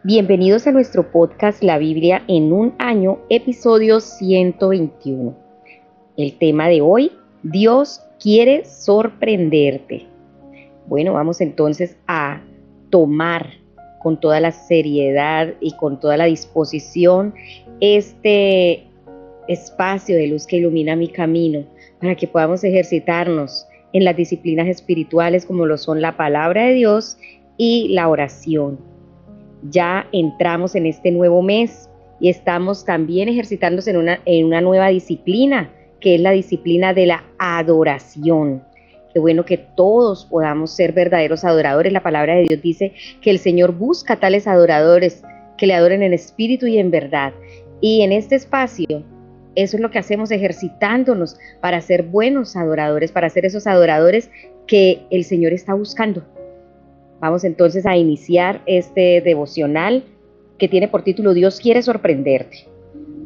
Bienvenidos a nuestro podcast La Biblia en un año, episodio 121. El tema de hoy, Dios quiere sorprenderte. Bueno, vamos entonces a tomar con toda la seriedad y con toda la disposición este espacio de luz que ilumina mi camino para que podamos ejercitarnos en las disciplinas espirituales como lo son la palabra de Dios y la oración. Ya entramos en este nuevo mes y estamos también ejercitándose en una nueva disciplina, que es la disciplina de la adoración. Qué bueno que todos podamos ser verdaderos adoradores. La palabra de Dios dice que el Señor busca tales adoradores que le adoren en espíritu y en verdad. Y en este espacio, eso es lo que hacemos, ejercitándonos para ser buenos adoradores, para ser esos adoradores que el Señor está buscando. Vamos entonces a iniciar este devocional que tiene por título Dios quiere sorprenderte.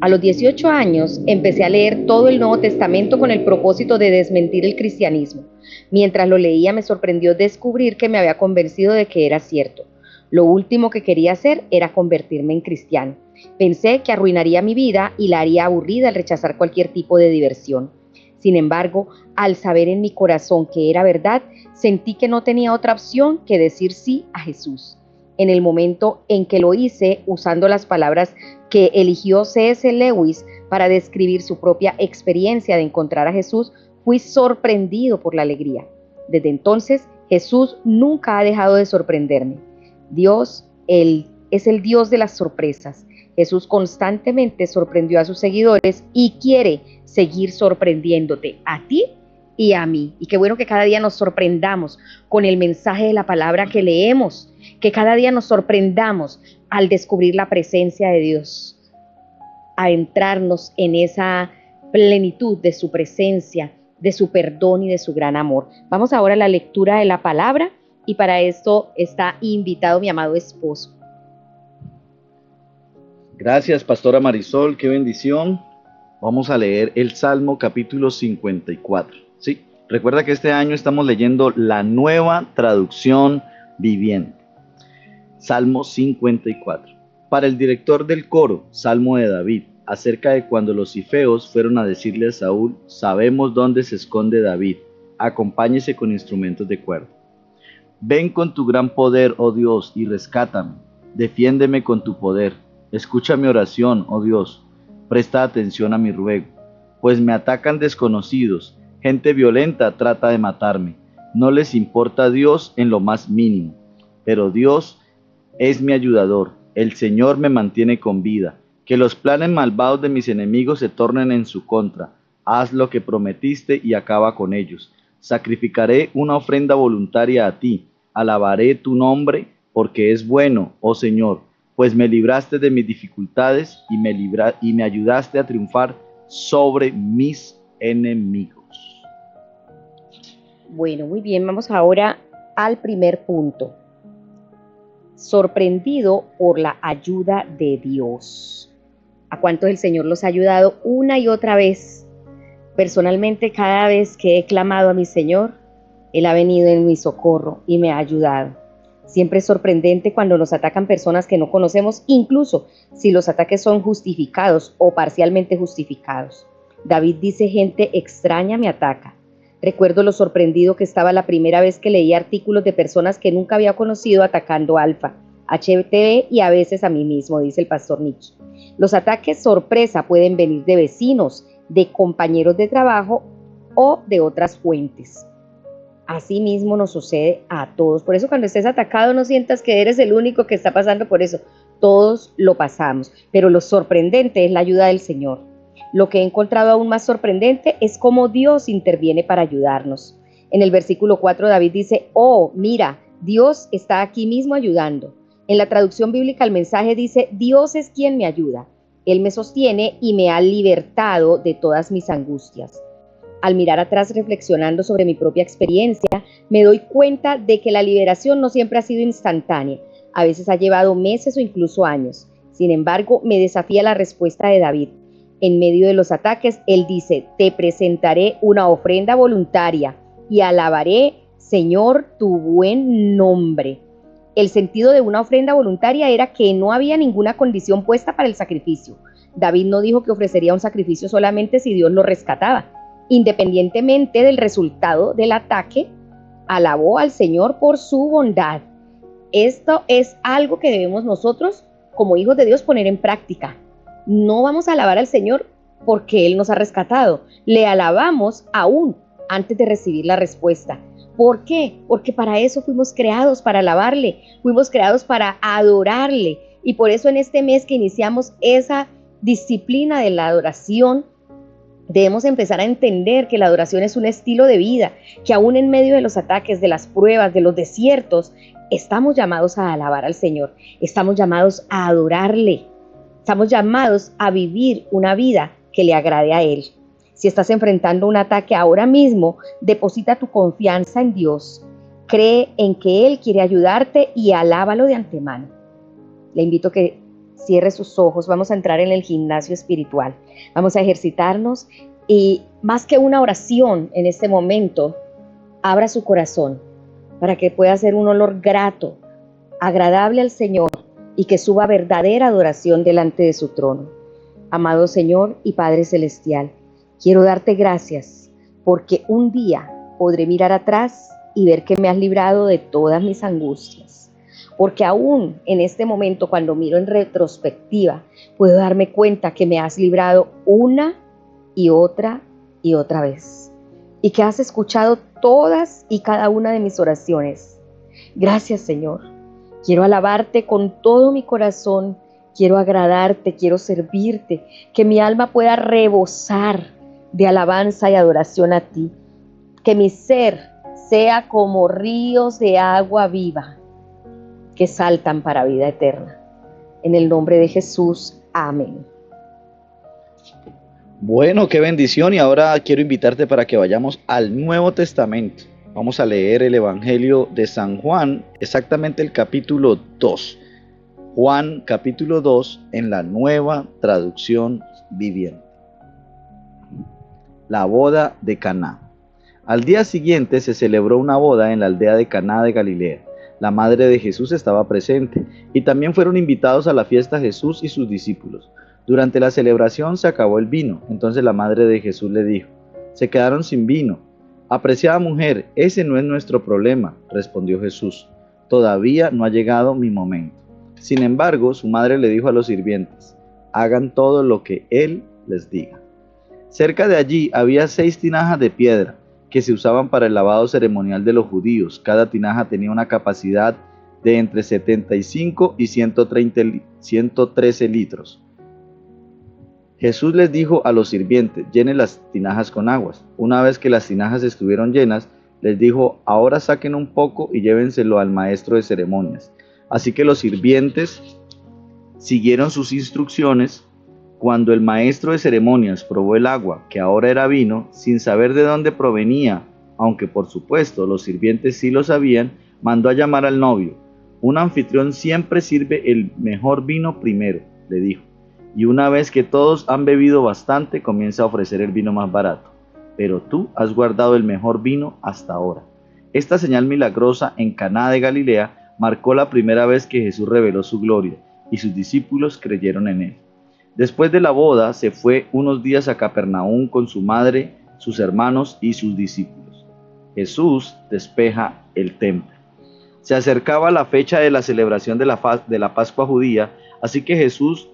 A los 18 años empecé a leer todo el Nuevo Testamento con el propósito de desmentir el cristianismo. Mientras lo leía me sorprendió descubrir que me había convencido de que era cierto. Lo último que quería hacer era convertirme en cristiano. Pensé que arruinaría mi vida y la haría aburrida al rechazar cualquier tipo de diversión. Sin embargo, al saber en mi corazón que era verdad, sentí que no tenía otra opción que decir sí a Jesús. En el momento en que lo hice, usando las palabras que eligió C.S. Lewis para describir su propia experiencia de encontrar a Jesús, fui sorprendido por la alegría. Desde entonces, Jesús nunca ha dejado de sorprenderme. Dios, Él es el Dios de las sorpresas. Jesús constantemente sorprendió a sus seguidores y quiere seguir sorprendiéndote a ti y a mí. Y qué bueno que cada día nos sorprendamos con el mensaje de la palabra que leemos, que cada día nos sorprendamos al descubrir la presencia de Dios, a entrarnos en esa plenitud de su presencia, de su perdón y de su gran amor. Vamos ahora a la lectura de la palabra y para esto está invitado mi amado esposo. Gracias, Pastora Marisol, qué bendición. Vamos a leer el Salmo capítulo 54. Sí, recuerda que este año estamos leyendo la nueva traducción viviente. Salmo 54. Para el director del coro, Salmo de David, acerca de cuando los cifeos fueron a decirle a Saúl: sabemos dónde se esconde David, acompáñese con instrumentos de cuerda. Ven con tu gran poder, oh Dios, y rescátame. Defiéndeme con tu poder. Escucha mi oración, oh Dios. Presta atención a mi ruego, pues me atacan desconocidos. Gente violenta trata de matarme. No les importa a Dios en lo más mínimo. Pero Dios es mi ayudador. El Señor me mantiene con vida. Que los planes malvados de mis enemigos se tornen en su contra. Haz lo que prometiste y acaba con ellos. Sacrificaré una ofrenda voluntaria a ti. Alabaré tu nombre porque es bueno, oh Señor, pues me libraste de mis dificultades y me ayudaste a triunfar sobre mis enemigos. Bueno, muy bien, vamos ahora al primer punto. Sorprendido por la ayuda de Dios. ¿A cuántos el Señor los ha ayudado una y otra vez? Personalmente, cada vez que he clamado a mi Señor, Él ha venido en mi socorro y me ha ayudado. Siempre es sorprendente cuando nos atacan personas que no conocemos, incluso si los ataques son justificados o parcialmente justificados. David dice: gente extraña me ataca. Recuerdo lo sorprendido que estaba la primera vez que leí artículos de personas que nunca había conocido atacando a Alfa, HTV y a veces a mí mismo, dice el pastor Nietzsche. Los ataques sorpresa pueden venir de vecinos, de compañeros de trabajo o de otras fuentes. Así mismo nos sucede a todos. Por eso cuando estés atacado no sientas que eres el único que está pasando por eso. Todos lo pasamos, pero lo sorprendente es la ayuda del Señor. Lo que he encontrado aún más sorprendente es cómo Dios interviene para ayudarnos. En el versículo 4 David dice: oh, mira, Dios está aquí mismo ayudando. En la traducción bíblica el mensaje dice: Dios es quien me ayuda. Él me sostiene y me ha libertado de todas mis angustias. Al mirar atrás reflexionando sobre mi propia experiencia, me doy cuenta de que la liberación no siempre ha sido instantánea. A veces ha llevado meses o incluso años. Sin embargo, me desafía la respuesta de David. En medio de los ataques, él dice: te presentaré una ofrenda voluntaria y alabaré, Señor, tu buen nombre. El sentido de una ofrenda voluntaria era que no había ninguna condición puesta para el sacrificio. David no dijo que ofrecería un sacrificio solamente si Dios lo rescataba. Independientemente del resultado del ataque, alabó al Señor por su bondad. Esto es algo que debemos nosotros, como hijos de Dios, poner en práctica. No vamos a alabar al Señor porque Él nos ha rescatado. Le alabamos aún antes de recibir la respuesta. ¿Por qué? Porque para eso fuimos creados, para alabarle, fuimos creados para adorarle. Y por eso en este mes que iniciamos esa disciplina de la adoración, debemos empezar a entender que la adoración es un estilo de vida, que aún en medio de los ataques, de las pruebas, de los desiertos, estamos llamados a alabar al Señor, estamos llamados a adorarle, estamos llamados a vivir una vida que le agrade a Él. Si estás enfrentando un ataque ahora mismo, deposita tu confianza en Dios. Cree en que Él quiere ayudarte y alábalo de antemano. Le invito a que cierre sus ojos. Vamos a entrar en el gimnasio espiritual. Vamos a ejercitarnos y más que una oración en este momento, abra su corazón para que pueda ser un olor grato, agradable al Señor y que suba verdadera adoración delante de su trono. Amado Señor y Padre Celestial, quiero darte gracias porque un día podré mirar atrás y ver que me has librado de todas mis angustias. Porque aún en este momento, cuando miro en retrospectiva, puedo darme cuenta que me has librado una y otra vez. Y que has escuchado todas y cada una de mis oraciones. Gracias, Señor. Quiero alabarte con todo mi corazón. Quiero agradarte, quiero servirte. Que mi alma pueda rebosar de alabanza y adoración a ti. Que mi ser sea como ríos de agua viva que saltan para vida eterna. En el nombre de Jesús, amén. Bueno, qué bendición. Y ahora quiero invitarte para que vayamos al Nuevo Testamento. Vamos a leer el Evangelio de San Juan, exactamente el capítulo 2. Juan capítulo 2 en la Nueva Traducción Viviente. La boda de Caná. Al día siguiente se celebró una boda en la aldea de Caná de Galilea. La madre de Jesús estaba presente y también fueron invitados a la fiesta Jesús y sus discípulos. Durante la celebración se acabó el vino. Entonces la madre de Jesús le dijo: se quedaron sin vino. Apreciada mujer, ese no es nuestro problema, respondió Jesús. Todavía no ha llegado mi momento. Sin embargo, su madre le dijo a los sirvientes: hagan todo lo que él les diga. Cerca de allí había 6 tinajas de piedra que se usaban para el lavado ceremonial de los judíos. Cada tinaja tenía una capacidad de entre 75 y 113 litros. Jesús les dijo a los sirvientes: llenen las tinajas con aguas. Una vez que las tinajas estuvieron llenas, les dijo: ahora saquen un poco y llévenselo al maestro de ceremonias. Así que los sirvientes siguieron sus instrucciones. Cuando el maestro de ceremonias probó el agua, que ahora era vino, sin saber de dónde provenía, aunque por supuesto los sirvientes sí lo sabían, mandó a llamar al novio. Un anfitrión siempre sirve el mejor vino primero, le dijo, y una vez que todos han bebido bastante, comienza a ofrecer el vino más barato. Pero tú has guardado el mejor vino hasta ahora. Esta señal milagrosa en Caná de Galilea marcó la primera vez que Jesús reveló su gloria, y sus discípulos creyeron en él. Después de la boda, se fue unos días a Capernaum con su madre, sus hermanos y sus discípulos. Jesús despeja el templo. Se acercaba la fecha de la celebración de la Pascua judía, así que Jesús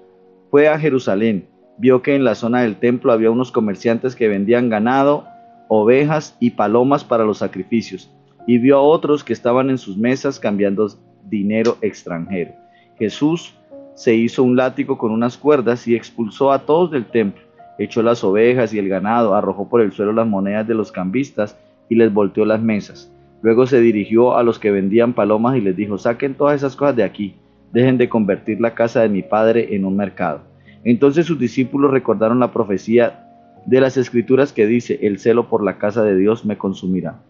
fue a Jerusalén. Vio que en la zona del templo había unos comerciantes que vendían ganado, ovejas y palomas para los sacrificios, y vio a otros que estaban en sus mesas cambiando dinero extranjero. Jesús se hizo un látigo con unas cuerdas y expulsó a todos del templo. Echó las ovejas y el ganado, arrojó por el suelo las monedas de los cambistas y les volteó las mesas. Luego se dirigió a los que vendían palomas y les dijo: saquen todas esas cosas de aquí, dejen de convertir la casa de mi padre en un mercado. Entonces sus discípulos recordaron la profecía de las Escrituras que dice: el celo por la casa de Dios me consumirá.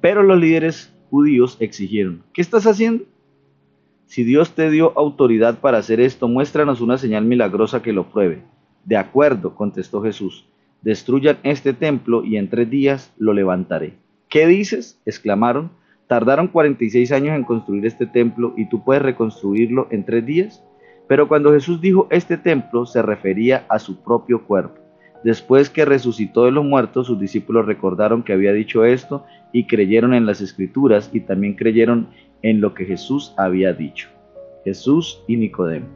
Pero los líderes judíos exigieron: ¿qué estás haciendo? Si Dios te dio autoridad para hacer esto, muéstranos una señal milagrosa que lo pruebe. De acuerdo, contestó Jesús, destruyan este templo y en 3 días lo levantaré. ¿Qué dices?, exclamaron. Tardaron 46 años en construir este templo y tú puedes reconstruirlo en 3 días. Pero cuando Jesús dijo este templo, se refería a su propio cuerpo. Después que resucitó de los muertos, sus discípulos recordaron que había dicho esto y creyeron en las Escrituras y también creyeron en lo que Jesús había dicho. Jesús y Nicodemo.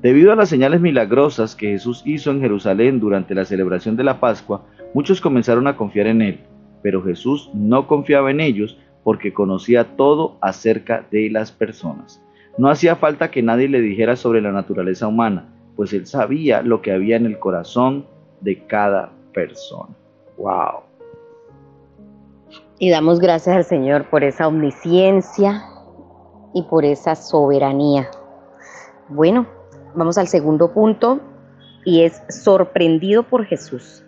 Debido a las señales milagrosas que Jesús hizo en Jerusalén durante la celebración de la Pascua, muchos comenzaron a confiar en él, pero Jesús no confiaba en ellos porque conocía todo acerca de las personas. No hacía falta que nadie le dijera sobre la naturaleza humana, pues él sabía lo que había en el corazón de cada persona. ¡Wow! Y damos gracias al Señor por esa omnisciencia y por esa soberanía. Bueno, vamos al segundo punto y es sorprendido por Jesús.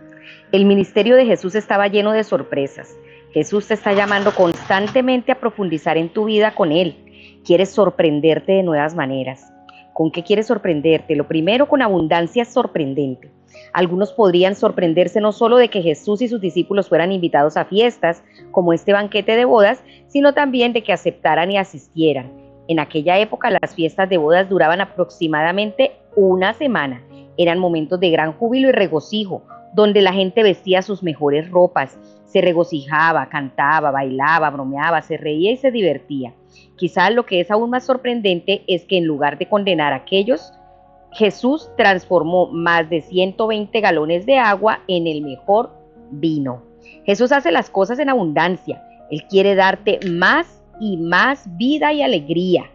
El ministerio de Jesús estaba lleno de sorpresas. Jesús te está llamando constantemente a profundizar en tu vida con Él. Quiere sorprenderte de nuevas maneras. ¿Con qué quiere sorprenderte? Lo primero, con abundancia sorprendente. Algunos podrían sorprenderse no solo de que Jesús y sus discípulos fueran invitados a fiestas, como este banquete de bodas, sino también de que aceptaran y asistieran. En aquella época las fiestas de bodas duraban aproximadamente una semana. Eran momentos de gran júbilo y regocijo, donde la gente vestía sus mejores ropas, se regocijaba, cantaba, bailaba, bromeaba, se reía y se divertía. Quizás lo que es aún más sorprendente es que en lugar de condenar a aquellos, Jesús transformó más de 120 galones de agua en el mejor vino. Jesús hace las cosas en abundancia. Él quiere darte más y más vida y alegría.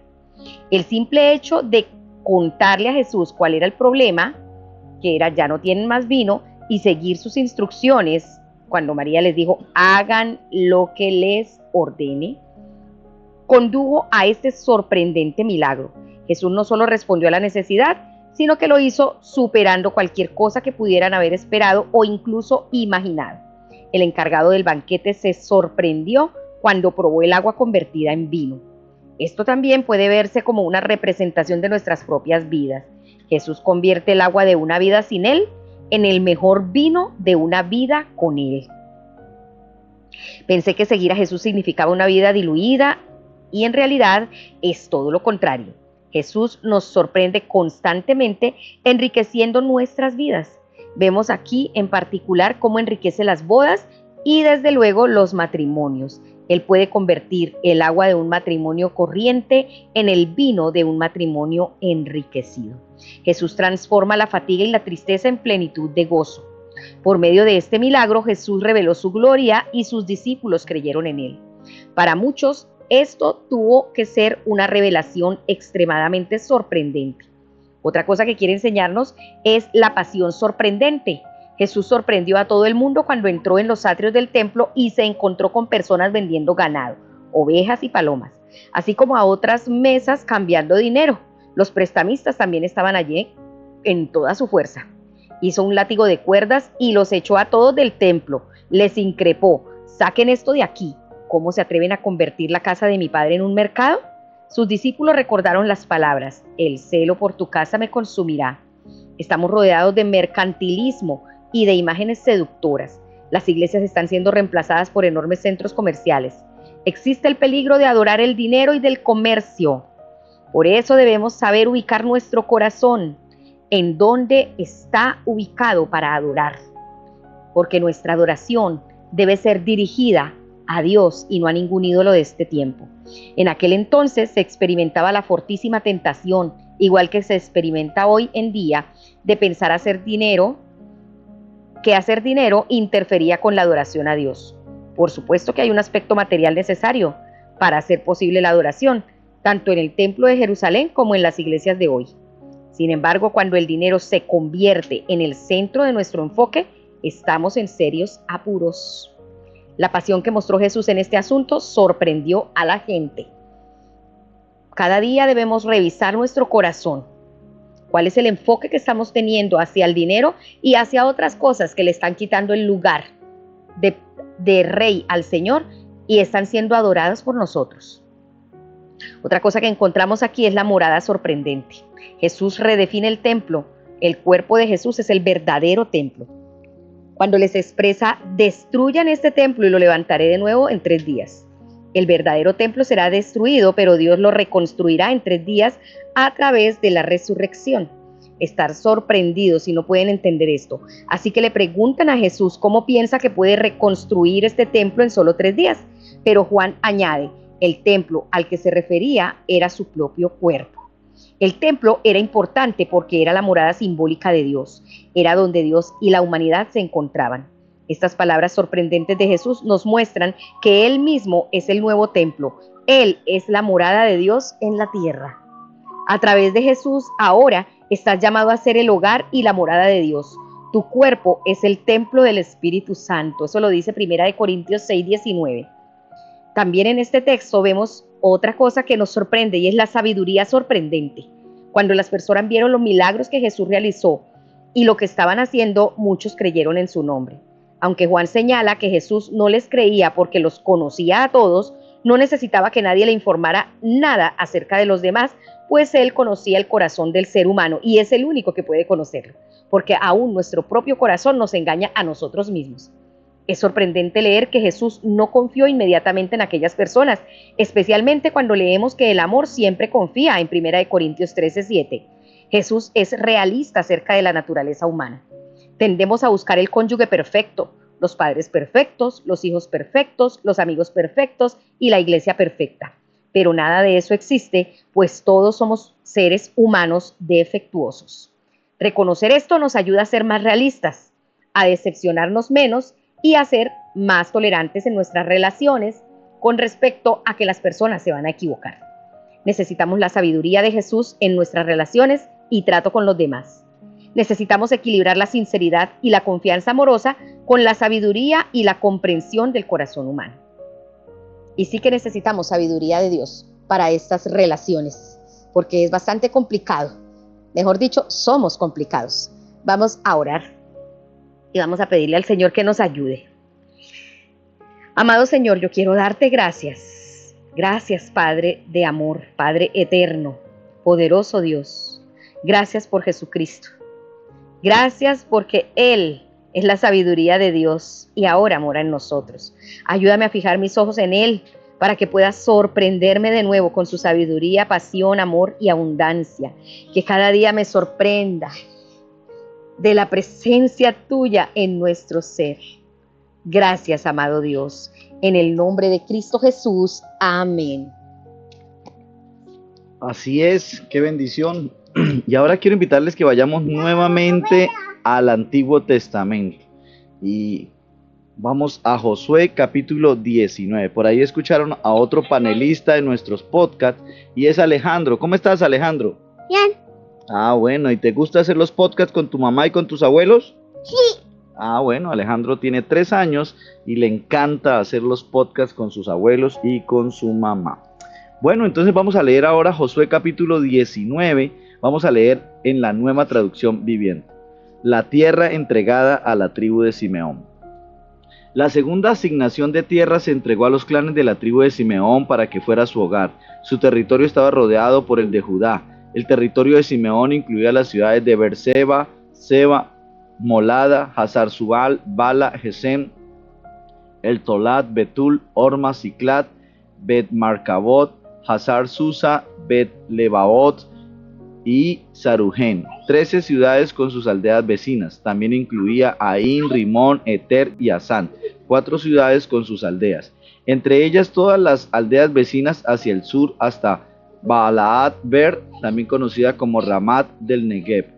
El simple hecho de contarle a Jesús cuál era el problema, que era ya no tienen más vino, y seguir sus instrucciones, cuando María les dijo, hagan lo que les ordene, condujo a este sorprendente milagro. Jesús no solo respondió a la necesidad, sino que lo hizo superando cualquier cosa que pudieran haber esperado o incluso imaginado. El encargado del banquete se sorprendió cuando probó el agua convertida en vino. Esto también puede verse como una representación de nuestras propias vidas. Jesús convierte el agua de una vida sin Él en el mejor vino de una vida con Él. Pensé que seguir a Jesús significaba una vida diluida y en realidad es todo lo contrario. Jesús nos sorprende constantemente enriqueciendo nuestras vidas. Vemos aquí en particular cómo enriquece las bodas y desde luego los matrimonios. Él puede convertir el agua de un matrimonio corriente en el vino de un matrimonio enriquecido. Jesús transforma la fatiga y la tristeza en plenitud de gozo. Por medio de este milagro, Jesús reveló su gloria y sus discípulos creyeron en él. Para muchos, esto tuvo que ser una revelación extremadamente sorprendente. Otra cosa que quiere enseñarnos es la pasión sorprendente. Jesús sorprendió a todo el mundo cuando entró en los atrios del templo y se encontró con personas vendiendo ganado, ovejas y palomas, así como a otras mesas cambiando dinero. Los prestamistas también estaban allí en toda su fuerza. Hizo un látigo de cuerdas y los echó a todos del templo. Les increpó, saquen esto de aquí. ¿Cómo se atreven a convertir la casa de mi padre en un mercado? Sus discípulos recordaron las palabras, el celo por tu casa me consumirá. Estamos rodeados de mercantilismo y de imágenes seductoras. Las iglesias están siendo reemplazadas por enormes centros comerciales. Existe el peligro de adorar el dinero y del comercio. Por eso debemos saber ubicar nuestro corazón, en dónde está ubicado para adorar. Porque nuestra adoración debe ser dirigida a Dios y no a ningún ídolo de este tiempo. En aquel entonces se experimentaba la fortísima tentación, igual que se experimenta hoy en día, de pensar hacer dinero interfería con la adoración a Dios. Por supuesto que hay un aspecto material necesario para hacer posible la adoración, tanto en el templo de Jerusalén como en las iglesias de hoy. Sin embargo, cuando el dinero se convierte en el centro de nuestro enfoque, estamos en serios apuros. La pasión que mostró Jesús en este asunto sorprendió a la gente. Cada día debemos revisar nuestro corazón. ¿Cuál es el enfoque que estamos teniendo hacia el dinero y hacia otras cosas que le están quitando el lugar de rey al Señor y están siendo adoradas por nosotros? Otra cosa que encontramos aquí es la morada sorprendente. Jesús redefine el templo. El cuerpo de Jesús es el verdadero templo. Cuando les expresa, destruyan este templo y lo levantaré de nuevo en 3 días. El verdadero templo será destruido, pero Dios lo reconstruirá en 3 días a través de la resurrección. Estar sorprendidos si no pueden entender esto. Así que le preguntan a Jesús cómo piensa que puede reconstruir este templo en solo 3 días. Pero Juan añade, el templo al que se refería era su propio cuerpo. El templo era importante porque era la morada simbólica de Dios. Era donde Dios y la humanidad se encontraban. Estas palabras sorprendentes de Jesús nos muestran que Él mismo es el nuevo templo. Él es la morada de Dios en la tierra. A través de Jesús, ahora estás llamado a ser el hogar y la morada de Dios. Tu cuerpo es el templo del Espíritu Santo. Eso lo dice 1 Corintios 6:19. También en este texto vemos otra cosa que nos sorprende y es la sabiduría sorprendente. Cuando las personas vieron los milagros que Jesús realizó y lo que estaban haciendo, muchos creyeron en su nombre. Aunque Juan señala que Jesús no les creía porque los conocía a todos, no necesitaba que nadie le informara nada acerca de los demás, pues él conocía el corazón del ser humano y es el único que puede conocerlo, porque aún nuestro propio corazón nos engaña a nosotros mismos. Es sorprendente leer que Jesús no confió inmediatamente en aquellas personas, especialmente cuando leemos que el amor siempre confía en 1 Corintios 13:7. Jesús es realista acerca de la naturaleza humana. Tendemos a buscar el cónyuge perfecto, los padres perfectos, los hijos perfectos, los amigos perfectos y la iglesia perfecta. Pero nada de eso existe, pues todos somos seres humanos defectuosos. Reconocer esto nos ayuda a ser más realistas, a decepcionarnos menos y a ser más tolerantes en nuestras relaciones con respecto a que las personas se van a equivocar. Necesitamos la sabiduría de Jesús en nuestras relaciones y trato con los demás. Necesitamos equilibrar la sinceridad y la confianza amorosa con la sabiduría y la comprensión del corazón humano. Y sí que necesitamos sabiduría de Dios para estas relaciones, porque es bastante complicado. Mejor dicho, somos complicados. Vamos a orar y vamos a pedirle al Señor que nos ayude. Amado Señor, yo quiero darte gracias. Gracias, Padre de amor, Padre eterno, poderoso Dios. Gracias por Jesucristo. Gracias porque Él es la sabiduría de Dios y ahora mora en nosotros. Ayúdame a fijar mis ojos en Él para que pueda sorprenderme de nuevo con su sabiduría, pasión, amor y abundancia. Que cada día me sorprenda de la presencia tuya en nuestro ser. Gracias, amado Dios. En el nombre de Cristo Jesús. Amén. Así es, qué bendición. Y ahora quiero invitarles que vayamos nuevamente al Antiguo Testamento. Y vamos a Josué capítulo 19. Por ahí escucharon a otro panelista de nuestros podcasts y es Alejandro. ¿Cómo estás, Alejandro? Bien. Ah, bueno. ¿Y te gusta hacer los podcasts con tu mamá y con tus abuelos? Sí. Ah, bueno. Alejandro tiene 3 años y le encanta hacer los podcasts con sus abuelos y con su mamá. Bueno, entonces vamos a leer ahora Josué capítulo 19. Vamos a leer en la Nueva Traducción Viviente. La tierra entregada a la tribu de Simeón. La segunda asignación de tierra se entregó a los clanes de la tribu de Simeón para que fuera su hogar. Su territorio estaba rodeado por el de Judá. El territorio de Simeón incluía las ciudades de Beerseba, Seba, Molada, Hazar-Subal, Bala, Gesem, El Tolat, Betul, Orma, Ciclat, Bet-Marcabot, Hazar-Susa, Bet-Lebaot y Saruhen, 13 ciudades con sus aldeas vecinas. También incluía Ain, Rimón, Eter y Asán, 4 ciudades con sus aldeas. Entre ellas todas las aldeas vecinas hacia el sur hasta Baalaat Ber, también conocida como Ramat del Negev.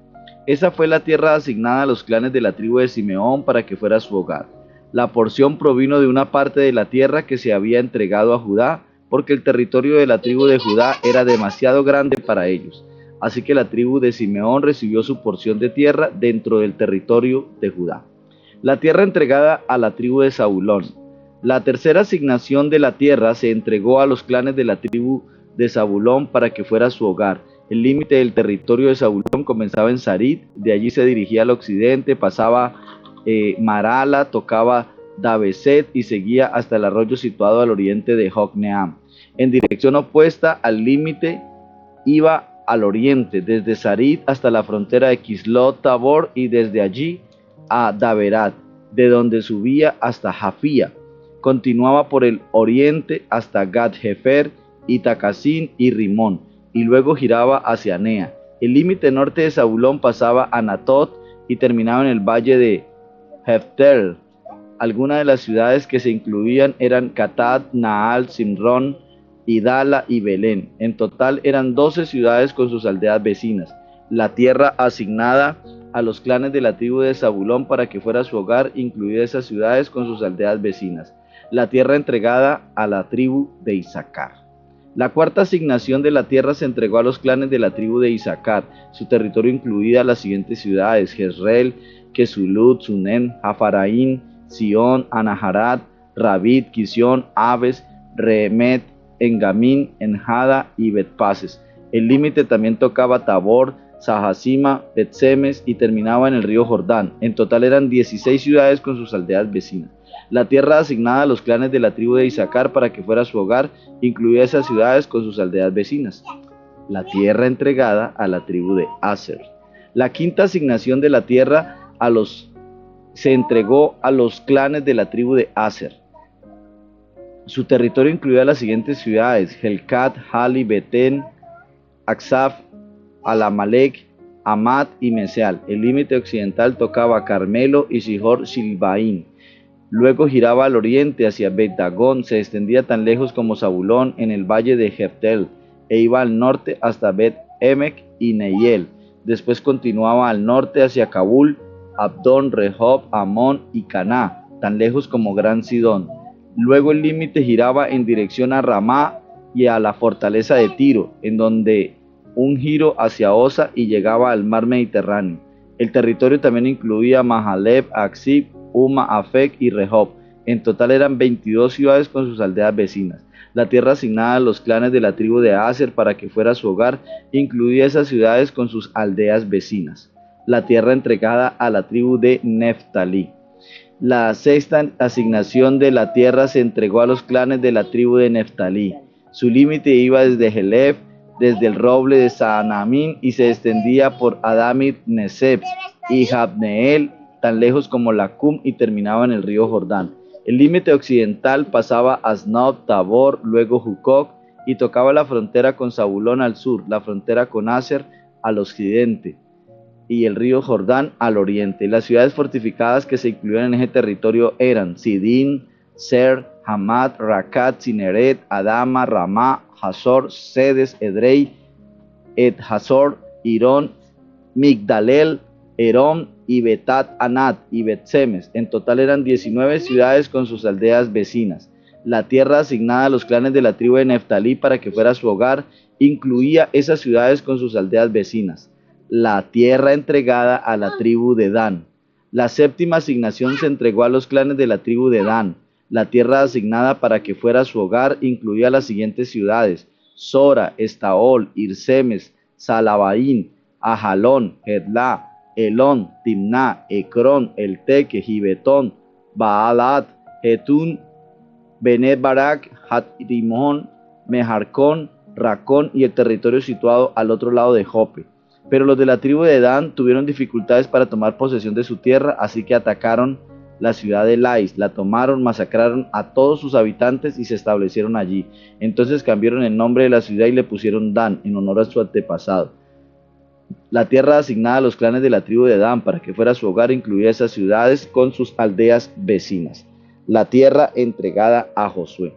Esa fue la tierra asignada a los clanes de la tribu de Simeón para que fuera su hogar. La porción provino de una parte de la tierra que se había entregado a Judá, porque el territorio de la tribu de Judá era demasiado grande para ellos. Así que la tribu de Simeón recibió su porción de tierra dentro del territorio de Judá. La tierra entregada a la tribu de Zabulón. La tercera asignación de la tierra se entregó a los clanes de la tribu de Zabulón para que fuera su hogar. El límite del territorio de Zabulón comenzaba en Sarid, de allí se dirigía al occidente, pasaba Marala, tocaba Dabeset y seguía hasta el arroyo situado al oriente de Jocneam. En dirección opuesta al límite iba al oriente, desde Sarid hasta la frontera de Kislot Tabor y desde allí a Daberat, de donde subía hasta Jafía. continuaba por el oriente hasta Gat-Hefer y Takasín y Rimón, y luego giraba hacia Nea. El límite norte de Zabulón pasaba a Anatot y terminaba en el valle de Jefter. Algunas de las ciudades que se incluían eran Catat, Naal, Simrón, Idala y Belén. En total eran 12 ciudades con sus aldeas vecinas. La tierra asignada a los clanes de la tribu de Zabulón para que fuera su hogar incluía esas ciudades con sus aldeas vecinas. La tierra entregada a la tribu de Isaacar. La cuarta asignación de la tierra se entregó a los clanes de la tribu de Isaacar. Su territorio incluía las siguientes ciudades: Jezreel, Quesulut, Sunem, Jafaraín, Sion, Anaharat, Rabit, Quisión, Aves, Remet, Engamín, Enjada y Betpases. El límite también tocaba Tabor, Sahasima, Bet-Semes y terminaba en el río Jordán. En total eran 16 ciudades con sus aldeas vecinas. La tierra asignada a los clanes de la tribu de Isaacar para que fuera su hogar incluía esas ciudades con sus aldeas vecinas. La tierra entregada a la tribu de Aser. La quinta asignación de la tierra se entregó a los clanes de la tribu de Aser. Su territorio incluía las siguientes ciudades: Helcat, Hali, Betén, Aksaf, Alamalek, Amat y Meseal. El límite occidental tocaba Carmelo y Sihor Shilbaín. Luego giraba al oriente hacia Bet-Dagón, se extendía tan lejos como Zabulón en el valle de Jeftel, e iba al norte hasta Bet-Emek y Neiel. Después continuaba al norte hacia Kabul, Abdón, Rehob, Amón y Caná, tan lejos como Gran Sidón. Luego el límite giraba en dirección a Ramá y a la fortaleza de Tiro, en donde un giro hacia Osa y llegaba al mar Mediterráneo. El territorio también incluía Mahaleb, Aksib, Uma, Afek y Rehob. En total eran 22 ciudades con sus aldeas vecinas. La tierra asignada a los clanes de la tribu de Aser para que fuera su hogar incluía esas ciudades con sus aldeas vecinas. La tierra entregada a la tribu de Neftalí. La sexta asignación de la tierra se entregó a los clanes de la tribu de Neftalí. Su límite iba desde Helef, desde el roble de Saanamín, y se extendía por Adamit Neseb y Jabneel, tan lejos como Lacum, y terminaba en el río Jordán. El límite occidental pasaba a Asnob, Tabor, luego Jucoc, y tocaba la frontera con Zabulón al sur, la frontera con Aser al occidente, y el río Jordán al oriente. Las ciudades fortificadas que se incluían en ese territorio eran Sidín, Ser, Hamat, Racat, Cineret, Adama, Ramá, Hazor, Sedes, Edrei, Ed-Hazor, Irón, Migdalel, Herón y Betat Anat y Bet-Semes. En total eran 19 ciudades con sus aldeas vecinas. La tierra asignada a los clanes de la tribu de Neftalí para que fuera su hogar incluía esas ciudades con sus aldeas vecinas. La tierra entregada a la tribu de Dan. La séptima asignación se entregó a los clanes de la tribu de Dan. La tierra asignada para que fuera su hogar incluía las siguientes ciudades: Sora, Estaol, Irsemes, Salabaín, Ajalón, Gedlá, Elón, Timná, Ecrón, Elteque, Gibetón, Baalat, Jetún, Benet Barak, Hatrimón, Mejarcón, Racón y el territorio situado al otro lado de Jope. Pero los de la tribu de Dan tuvieron dificultades para tomar posesión de su tierra, así que atacaron la ciudad de Lais, la tomaron, masacraron a todos sus habitantes y se establecieron allí. Entonces cambiaron el nombre de la ciudad y le pusieron Dan, en honor a su antepasado. La tierra asignada a los clanes de la tribu de Dan para que fuera su hogar incluía esas ciudades con sus aldeas vecinas. La tierra entregada a Josué.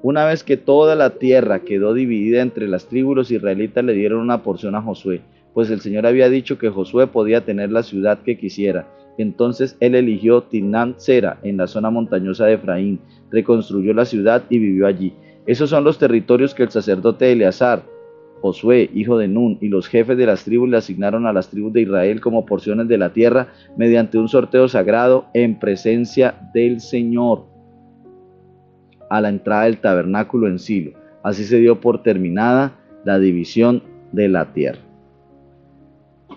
Una vez que toda la tierra quedó dividida entre las tribus, los israelitas le dieron una porción a Josué, pues el Señor había dicho que Josué podía tener la ciudad que quisiera. Entonces él eligió Timnat-Sera en la zona montañosa de Efraín, reconstruyó la ciudad y vivió allí. Esos son los territorios que el sacerdote Eleazar, Josué, hijo de Nun, y los jefes de las tribus le asignaron a las tribus de Israel como porciones de la tierra mediante un sorteo sagrado en presencia del Señor a la entrada del tabernáculo en Silo. Así se dio por terminada la división de la tierra.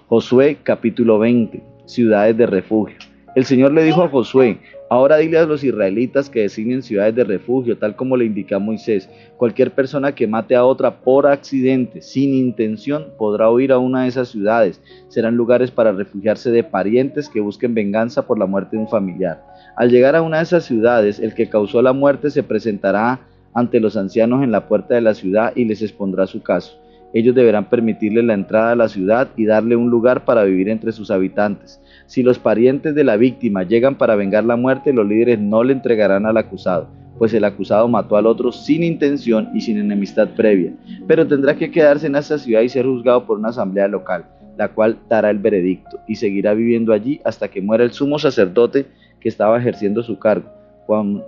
Josué capítulo 20. Ciudades de refugio. El Señor le dijo a Josué: ahora dile a los israelitas que designen ciudades de refugio, tal como le indica Moisés. Cualquier persona que mate a otra por accidente, sin intención, podrá huir a una de esas ciudades. Serán lugares para refugiarse de parientes que busquen venganza por la muerte de un familiar. Al llegar a una de esas ciudades, el que causó la muerte se presentará ante los ancianos en la puerta de la ciudad y les expondrá su caso. Ellos deberán permitirle la entrada a la ciudad y darle un lugar para vivir entre sus habitantes. Si los parientes de la víctima llegan para vengar la muerte, los líderes no le entregarán al acusado, pues el acusado mató al otro sin intención y sin enemistad previa, pero tendrá que quedarse en esa ciudad y ser juzgado por una asamblea local, la cual dará el veredicto, y seguirá viviendo allí hasta que muera el sumo sacerdote que estaba ejerciendo su cargo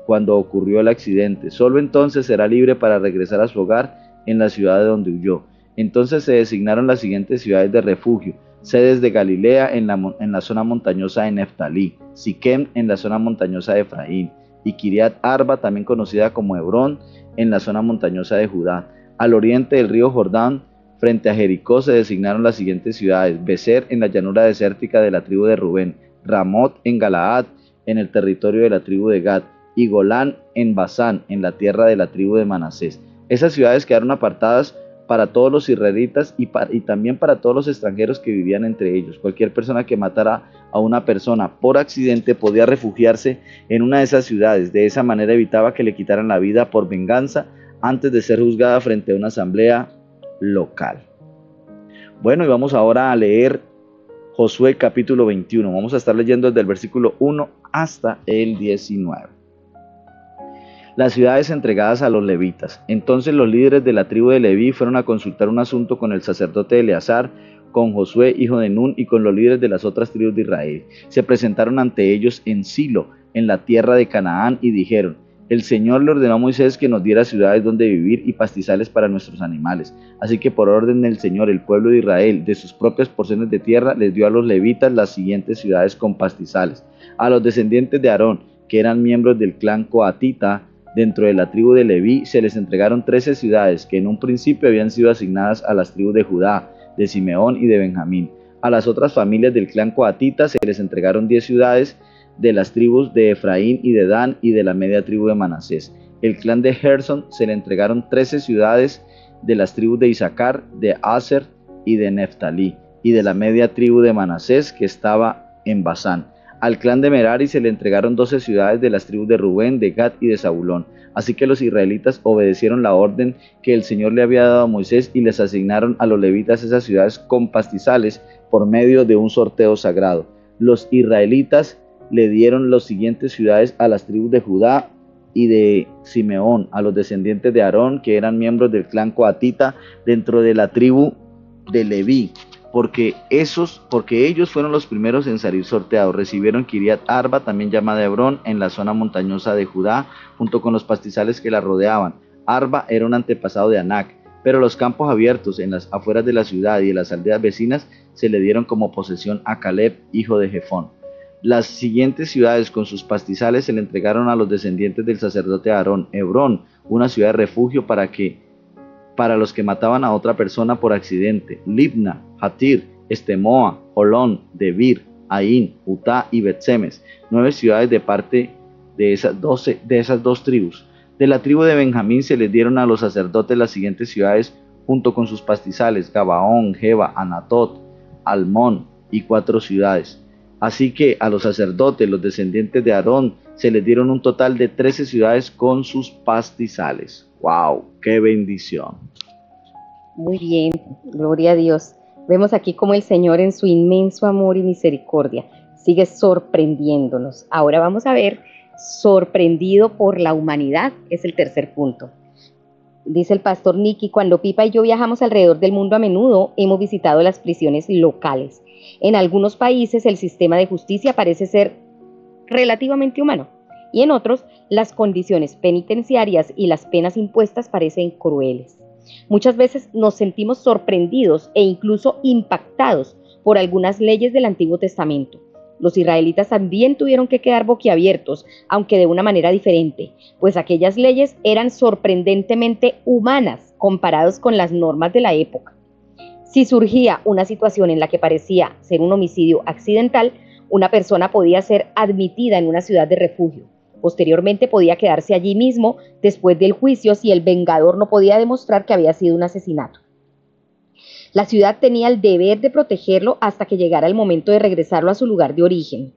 cuando ocurrió el accidente. Solo entonces será libre para regresar a su hogar en la ciudad de donde huyó. Entonces se designaron las siguientes ciudades de refugio: sedes de Galilea en la zona montañosa de Neftalí, Siquem en la zona montañosa de Efraín, y Kiriat Arba, también conocida como Hebrón, en la zona montañosa de Judá. Al oriente del río Jordán, frente a Jericó, se designaron las siguientes ciudades: Becer en la llanura desértica de la tribu de Rubén, Ramot en Galaad, en el territorio de la tribu de Gad, y Golán en Basán, en la tierra de la tribu de Manasés. Esas ciudades quedaron apartadas para todos los israelitas y también para todos los extranjeros que vivían entre ellos. Cualquier persona que matara a una persona por accidente podía refugiarse en una de esas ciudades. De esa manera evitaba que le quitaran la vida por venganza antes de ser juzgada frente a una asamblea local. Bueno, y vamos ahora a leer Josué capítulo 21. Vamos a estar leyendo desde el versículo 1 hasta el 19. Las ciudades entregadas a los levitas. Entonces los líderes de la tribu de Leví fueron a consultar un asunto con el sacerdote Eleazar, con Josué hijo de Nun y con los líderes de las otras tribus de Israel. Se presentaron ante ellos en Silo, en la tierra de Canaán, y dijeron: el Señor le ordenó a Moisés que nos diera ciudades donde vivir y pastizales para nuestros animales. Así que por orden del Señor, el pueblo de Israel, de sus propias porciones de tierra, les dio a los levitas las siguientes ciudades con pastizales. A los descendientes de Aarón, que eran miembros del clan coatita, dentro de la tribu de Leví, se les entregaron 13 ciudades que en un principio habían sido asignadas a las tribus de Judá, de Simeón y de Benjamín. A las otras familias del clan coatita se les entregaron 10 ciudades de las tribus de Efraín y de Dan y de la media tribu de Manasés. El clan de Gerson se le entregaron 13 ciudades de las tribus de Isaacar, de Aser y de Neftalí, y de la media tribu de Manasés que estaba en Basán. Al clan de Merari se le entregaron 12 ciudades de las tribus de Rubén, de Gad y de Zabulón. Así que los israelitas obedecieron la orden que el Señor le había dado a Moisés y les asignaron a los levitas esas ciudades con pastizales por medio de un sorteo sagrado. Los israelitas le dieron las siguientes ciudades a las tribus de Judá y de Simeón, a los descendientes de Aarón, que eran miembros del clan coatita dentro de la tribu de Leví, porque ellos fueron los primeros en salir sorteados. Recibieron Kiriat Arba, también llamada Hebrón, en la zona montañosa de Judá, junto con los pastizales que la rodeaban. Arba era un antepasado de Anac, pero los campos abiertos en las afueras de la ciudad y en las aldeas vecinas se le dieron como posesión a Caleb, hijo de Jefón. Las siguientes ciudades con sus pastizales se le entregaron a los descendientes del sacerdote Aarón. Hebrón, una ciudad de refugio para los que mataban a otra persona por accidente. Libna, Hatir, Estemoa, Olón, Debir, Aín, Utá y Bet-Semes, 9 ciudades de parte de esas dos tribus. De la tribu de Benjamín se les dieron a los sacerdotes las siguientes ciudades junto con sus pastizales: Gabaón, Geba, Anatot, Almón y 4 ciudades. Así que a los sacerdotes, los descendientes de Aarón, se les dieron un total de 13 ciudades con sus pastizales. ¡Wow! ¡Qué bendición! Muy bien, gloria a Dios. Vemos aquí cómo el Señor, en su inmenso amor y misericordia, sigue sorprendiéndonos. Ahora vamos a ver, sorprendido por la humanidad, es el tercer punto. Dice el pastor Nicky: cuando Pipa y yo viajamos alrededor del mundo a menudo, hemos visitado las prisiones locales. En algunos países el sistema de justicia parece ser relativamente humano, y en otros las condiciones penitenciarias y las penas impuestas parecen crueles. Muchas veces nos sentimos sorprendidos e incluso impactados por algunas leyes del Antiguo Testamento. Los israelitas también tuvieron que quedar boquiabiertos, aunque de una manera diferente, pues aquellas leyes eran sorprendentemente humanas comparados con las normas de la época. Si surgía una situación en la que parecía ser un homicidio accidental, Una persona podía ser admitida en una ciudad de refugio. Posteriormente podía quedarse allí mismo después del juicio si el vengador no podía demostrar que había sido un asesinato. La ciudad tenía el deber de protegerlo hasta que llegara el momento de regresarlo a su lugar de origen.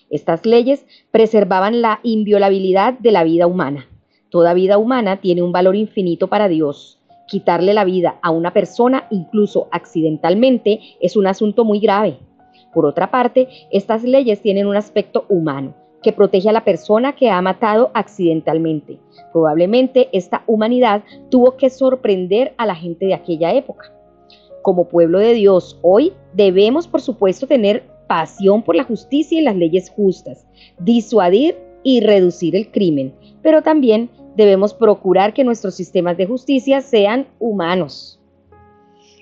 Estas leyes preservaban la inviolabilidad de la vida humana. Toda vida humana tiene un valor infinito para Dios. Quitarle la vida a una persona, incluso accidentalmente, es un asunto muy grave. Por otra parte, estas leyes tienen un aspecto humano, que protege a la persona que ha matado accidentalmente. Probablemente esta humanidad tuvo que sorprender a la gente de aquella época. Como pueblo de Dios, hoy debemos, por supuesto, tener pasión por la justicia y las leyes justas, disuadir y reducir el crimen, pero también debemos procurar que nuestros sistemas de justicia sean humanos.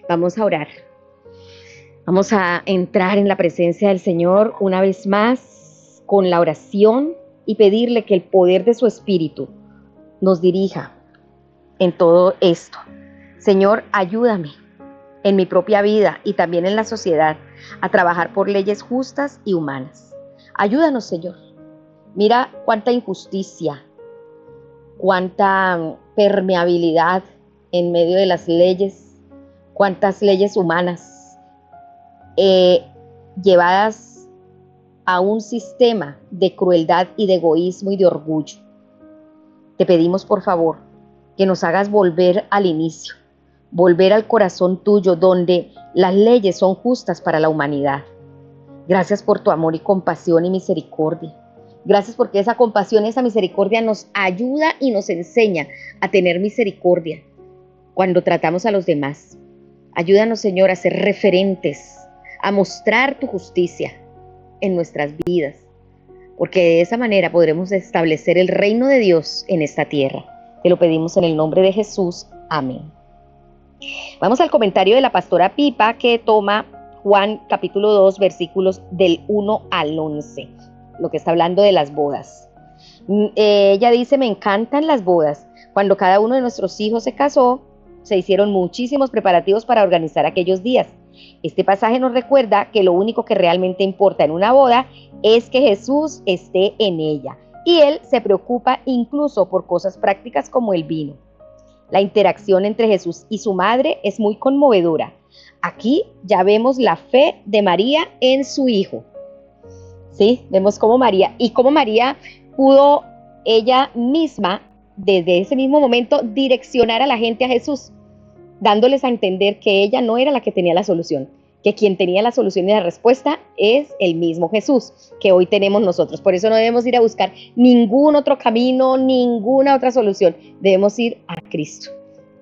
Vamos a orar. Vamos a entrar en la presencia del Señor una vez más con la oración y pedirle que el poder de su Espíritu nos dirija en todo esto. Señor, ayúdame en mi propia vida y también en la sociedad a trabajar por leyes justas y humanas. Ayúdanos, Señor. Mira cuánta injusticia, cuánta permeabilidad en medio de las leyes, cuántas leyes humanas llevadas a un sistema de crueldad y de egoísmo y de orgullo. Te pedimos, por favor, que nos hagas volver al inicio, volver al corazón tuyo, donde las leyes son justas para la humanidad. Gracias por tu amor y compasión y misericordia. Gracias porque esa compasión y esa misericordia nos ayuda y nos enseña a tener misericordia cuando tratamos a los demás. Ayúdanos, Señor, a ser referentes, a mostrar tu justicia en nuestras vidas, porque de esa manera podremos establecer el reino de Dios en esta tierra. Te lo pedimos en el nombre de Jesús. Amén. Vamos al comentario de la pastora Pipa, que toma Juan capítulo 2, versículos del 1 al 11, lo que está hablando de las bodas. Ella dice: me encantan las bodas. Cuando cada uno de nuestros hijos se casó, se hicieron muchísimos preparativos para organizar aquellos días. Este pasaje nos recuerda que lo único que realmente importa en una boda es que Jesús esté en ella, y Él se preocupa incluso por cosas prácticas como el vino. La interacción entre Jesús y su madre es muy conmovedora. Aquí ya vemos la fe de María en su hijo. Sí, vemos cómo María pudo ella misma, desde ese mismo momento, direccionar a la gente a Jesús, dándoles a entender que ella no era la que tenía la solución, que quien tenía la solución y la respuesta es el mismo Jesús que hoy tenemos nosotros. Por eso no debemos ir a buscar ningún otro camino, ninguna otra solución. Debemos ir a Cristo.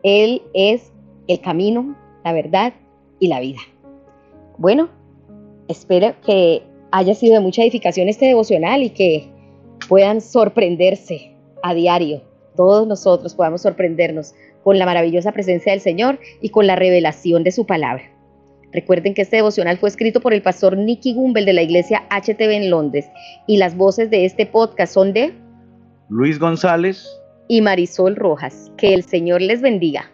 Él es el camino, la verdad y la vida. Bueno, espero que haya sido de mucha edificación este devocional y que puedan sorprenderse a diario. Todos nosotros podamos sorprendernos con la maravillosa presencia del Señor y con la revelación de su palabra. Recuerden que este devocional fue escrito por el pastor Nicky Gumbel de la iglesia HTV en Londres, y las voces de este podcast son de Luis González y Marisol Rojas. Que el Señor les bendiga.